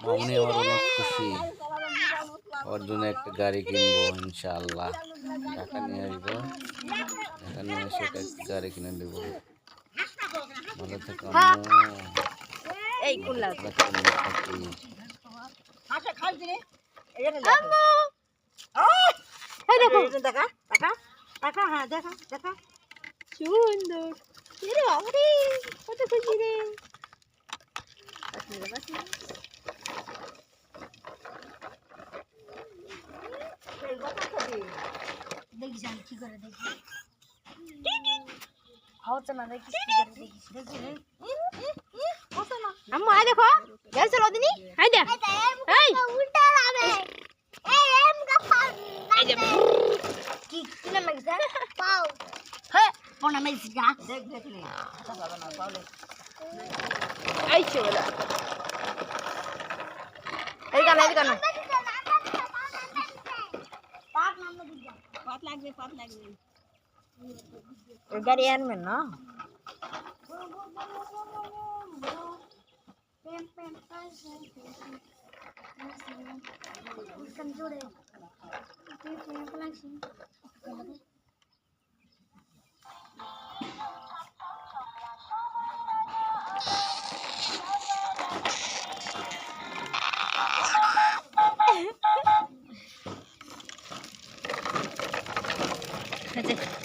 মামুনি আমার অনেক খুশি, ওর জন্য একটা গাড়ি কিনবো ইনশাআল্লাহ। টাকা নিয়ে আসবো, টাকা নিয়ে এসে একটা গাড়ি কিনে দেবো। ভালো থেকো আম্মু, এই কুল্লা ভালো থাকিস। দেখা দেখা দেখা, হ্যাঁ দেখা দেখা, সুন্দর রে বাবারে, কত খুশি রে। দেখিস আমি কি করে দেখি, হচ্ছে না দেখিস কি করে দেখিস, দেখি আম্মু আয় দেখো, গেছে রদিনী, আয় দেখ এই উল্টা লাবে, এই এম গাফার এই যে কি কি নাম লাগছে পাও, হে কোন নাম লাগছে গা দেখ দেখলি আচ্ছা বাবা না পাওলে এই চোলা এই গান পাপ নাম দিবা, পাপ লাগবে এই গাড়ি আনবেন না पेम पेम कंजोड़े पेम पेम